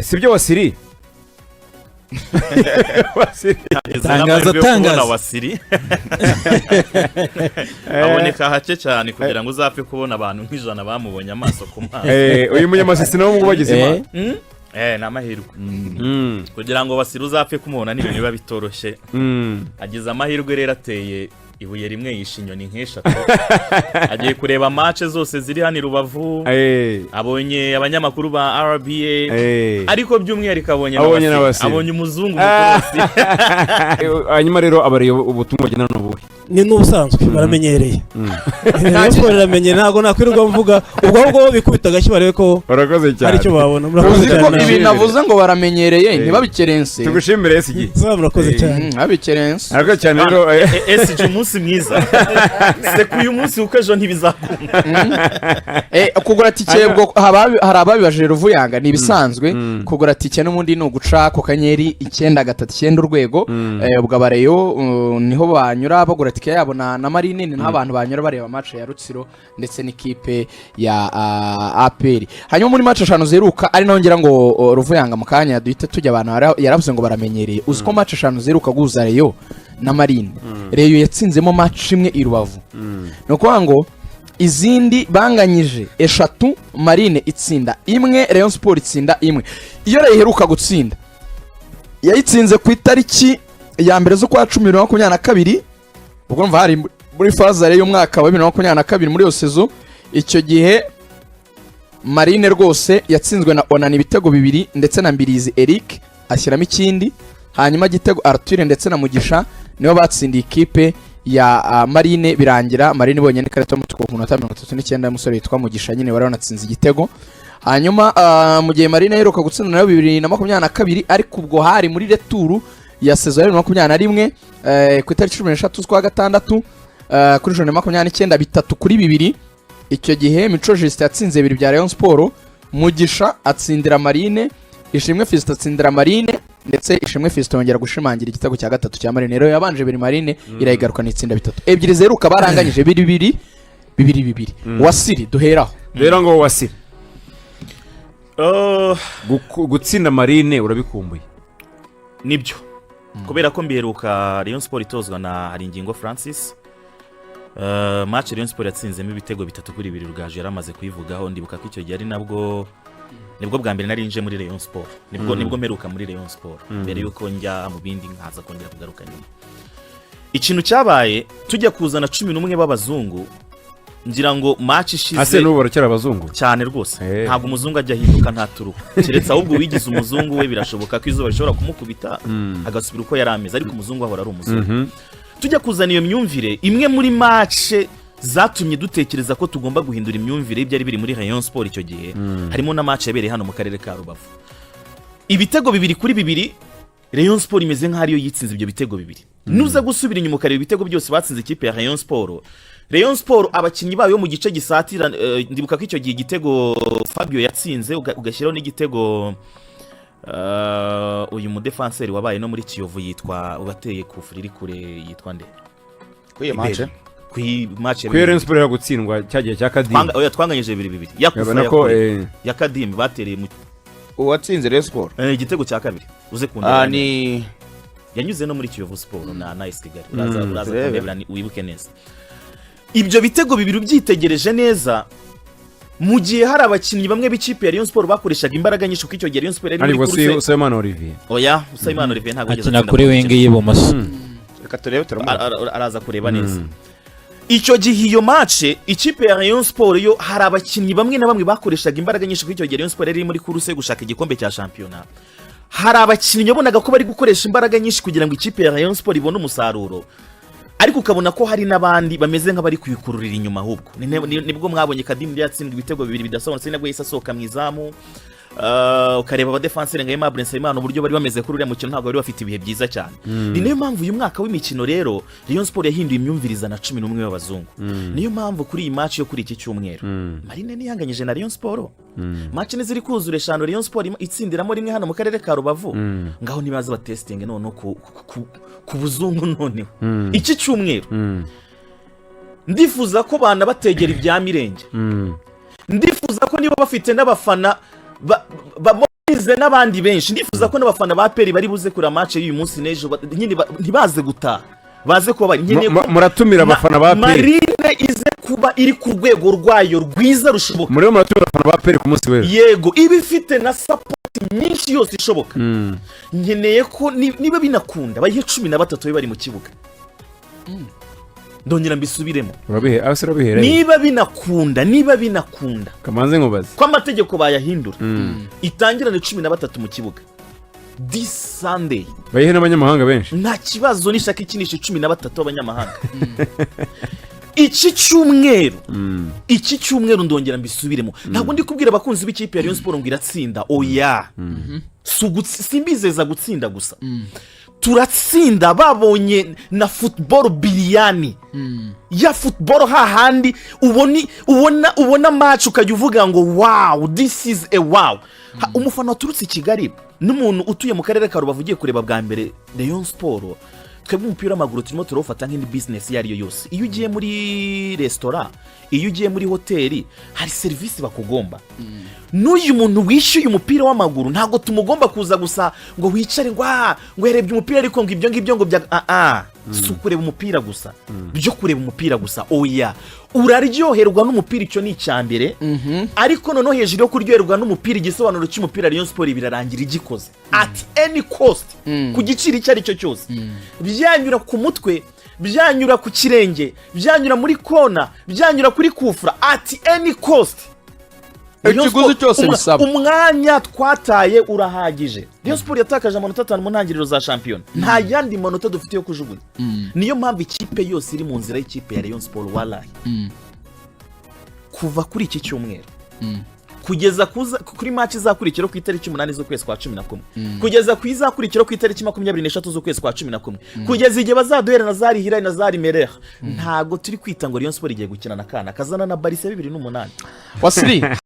sibyo Wasili tangaza Wasili aboneka hake cyane kugira ngo uzapfe kubona abantu nk'ijana bamubonye amaso ku maso uyu munyamasisi nawo ngo bagize n'amahirwe kugira ngo Wasili uzapfe kumubona n'ibintu biba bitoroshye agize amahirwe rero ateye ibuye rimwe yishinyoni nk'eshatu agiye kureba match zose ziri hano Rubavu abonye abanyamakuru ba RBA ariko by'umwihariko abonye umuzungu mukorasi hanyuma rero abariyo ubutumwa bagena n'ubuhe ni n'ubusanzwe baramenyereye ntabwo baramenye ntago nakwirirwa mvuga ubwo ahubwo bikubita agashyi barebe ko barakoze cyane aricyo babona murakoze cyane ibi navuze ngo baramenyereye ntibabikerense tugushimire SG murakoze cyane abikerense ariko cyane rero SG umunsi mwiza se ku uyu munsi uko ejo ntibizakunda kugura tike bwo hari ababibaje Ruvuyanga ni bisanzwe kugura tike n'umundi no guca ko kanyenyeri 939 urwego ubwo abareyo niho banyura bagura tike yabo na Marine ni n'abantu banyura bareba match ya Rutsiro ndetse n'ikipe ya APR hanyuma muri match eshanu zeruka ari naho ngira ngo Ruvuyanga mu kanya duhite tujya abantu yaravuze ngo baramenyereye uziko match eshanu zeruka guza Reyo na Marine Reyo yatsinzemo match imwe i Rubavu no kwa ngo izindi banganyije eshatu Marine itsinda imwe Rayon Sport itsinda imwe iyo Reyo iheruka gutsinda yayitsinze ku itariki ya mbere zo kwa 2022 ubwo mva hari muri faza Reyo umwaka wa 2022 muri yo sezo icyo gihe Marine rwose yatsinzwe na Onani ibitego bibiri ndetse na Mbirizi Eric ashyiramo ikindi hanyuma gitego Arthur ndetse na Mugisha nibo batsindiye ikipe ya Marine birangira Marine bonyene karata mutuko ku 39 y'umusore yitwa Mugisha nyine wari wanatsinze igitego hanyuma mu gihe Marine iheruka gutsinda nayo 2022 ariko ubwo hari muri retour ya saison ya 2021 ku itariki 13 z'ukwa gatandatu kuri jone 29 bitatu kuri bibiri icyo gihe Mico Juste yatsinze ibiri bya Rayon Sport Mugisha atsindira Marine Ishimwe Fiston atsindira Marine ndetse Ishimwe Fiston yongera gushimangira igitego cya gatatu cya Marine rero yabanje biri Marine irayigaruka n'itsinda bitatu ebyiri zeruka baranganyije bibiri Wasili duheraho rero ngo Wasili gutsinda Marine urabikumbuye nibyo kubera ko mbiheruka Rayon Sport itozwa na Haringingo Francis match Rayon Sport yatsinzemo ibitego bitatu kuri bibiri Rugaju yaramaze kuyivugaho ndibuka ko icyo gihe ari nibwo bwa mbere nari nje muri Rayon Sport nibwo meruka muri Rayon Sport mbere yuko njya mu bindi nkaza kongera kugaruka nyuma ikintu cyabaye tujya kuzana 11 b'abazungu ngira ngo match ishize ase n'uboro cyara abazungu cyane rwose ntabwo umuzungu ajya hinduka nta turuka kiretse ahubwo wigize umuzungu we birashoboka ko izuba rishobora kumukubita agasubira uko yarameze ariko umuzungu ahora ari umuzungu tujya kuzana iyo myumvire imwe muri match zatumye dutekereza ko tugomba guhindura imyumvire byari biri muri Rayon Sport icyo gihe harimo na match yabereye hano mu karere ka Rubavu ibitego bibiri kuri bibiri Rayon Sport imeze nk'aho ariyo yitsinze ibyo bitego bibiri nuza gusubira inyuma ukareba ibitego byose batsinze ikipe ya Rayon Sport abakinnyi bayo mu gice gisatira ndibuka ko icyo gihe igitego Fabio yatsinze ugashyiraho n'igitego uyu mudefenseur wabaye no muri Kiyovu yitwa ugateye ku furiri kure yitwa nde kuye match ku Rayon Sport yagutsindwa cyagiye cya Kadim twanganyije bibiri ya Kadim batereye mu uwatsinze Rayon Sport igitego cya kabiri uze kunda ni yanyuze no muri Kiyovu Sport na Nice Kigali uraza kundebera wibuke neza ibyo bitego bibiri byitegereje neza mu gihe hari abakinnyi bamwe b'ikipe ya Rayon Sport bakoreshaga imbaraga nyinshi kuko icyo gihe Rayon Sport yari muri kurse Usayimana Olivier Usayimana Olivier ntabwo ageze akina kuri wenge y'ibumoso reka turebe araza kureba neza icyo gihe iyo match ikipe ya Rayon Sport yo hari abakinnyi bamwe na bamwe bakoreshaga imbaraga nyinshi kuko icyo gihe Rayon Sport yari muri kurse gushaka igikombe cya championnat hari abakinnyi yabonaga ko bari gukoresha imbaraga nyinshi kugira ngo ikipe ya Rayon Sport ibone umusaruro ariko ukabona ko hari nabandi bameze nk'abari kuyikururira inyuma ahubwo nibwo mwabonye Kadim yatsindwa ibitego bibiri bidasobanutse nabwo yisasoka mu izamu ukareba abadefenseur nka Aimable Nsabimana uburyo bari bameze kuri uriya mukino ntabwo bari bafite ibihe byiza cyane ni niyo mpamvu uyu mwaka w'imikino rero Rayon Sport yahinduye imyumviriza na 11 y'abazungu niyo mpamvu kuri iyi match yo kuri iki cyumweru Marine niyanganyije na Rayon Sport match ni ziri kuzura eshanu Rayon Sport itsindiramo rimwe hano mu karere ka Rubavu ngaho nibaza batesting none ku buzungu noneho iki cyumweru ndifuza ko bana bategera ibya mirenge ndifuza ko niba bafite n'abafana hasize n'abandi benshi ndifuza ko n'abafana ba peri bari buze kuri match y'uyu munsi n'ejo nyine ntibaze gutaha baze kuba bari nkeneye muratumira abafana ba peri marine ize kuba iri ku rwego rwayo rwiza rushoboka muri muratumira abafana ba peri ku munsi w'ejo yego iba ifite na support myinshi yose ishoboka nkeneye ko niba binakunda bayihe 13 bari mu kibuga ndongera mbisubiremo niba binakunda kamanze nkubaze ko amategeko bayahindura itangirane 13 mu kibuga this Sunday bayihe n'abanyamahanga benshi nta kibazo nishaka ikinisho 13 abanyamahanga iki cyumweru ndongera mbisubiremo ntabwo ndi kubwira abakunzi b'ikipe ya Rayon Sport ngo iratsinda oya simbizeza gutsinda gusa turatsinda babonye na football biliyani ya football hahandi ubona match ukajya uvuga ngo wow this is a wow umufana waturutse i Kigali n'umuntu utuye mu karere ka Rubavu ugiye kureba bwa mbere Rayon Sport twebwe umupira w'amaguru turimo turawufata nk'indi business iyo ariyo yose iyo ugiye muri restaurant iyo ugiye muri hoteli hari serivisi bakugomba n'uyu muntu wishyuye umupira w'amaguru ntabwo tumugomba kuza gusa ngo wicare ngo yarebye umupira ariko ngo ibyo ngibyo ngo si ukureba umupira gusa byo kureba umupira gusa oya uraryoherwa n'umupira icyo ni icyambere ariko noneho hejuru yo kuryoherwa n'umupira igisobanuro cy'umupira Rayon Sport birarangira igikoze at any cost ku giciro icyo ari cyo cyose byanyura ku mutwe byanyura ku kirenge byanyura muri kona byanyura kuri kufra at any cost ikiguzi cyose bisaba umwanya twataye urahagije Rayon Sport yatakaje amanota 5 mu ntangiriro za shampiyona nta yandi manota dufite yo kujugunya niyo mpamvu ikipe yose iri mu nzira y'ikipe ya Rayon Sport wallahi kuva kuri iki cyumweru kugeza kuri match izakurikira ku itariki 8 z'ukwezi kwa 11 kugeza ku izakurikira ku itariki 23 z'ukwezi kwa 11 kugeza igihe bazaduhera na Zari Hira na Zari Merer ntago turi kwita ngo Rayon Sport igiye gukina na kana kazana na Barca 2008 Wasili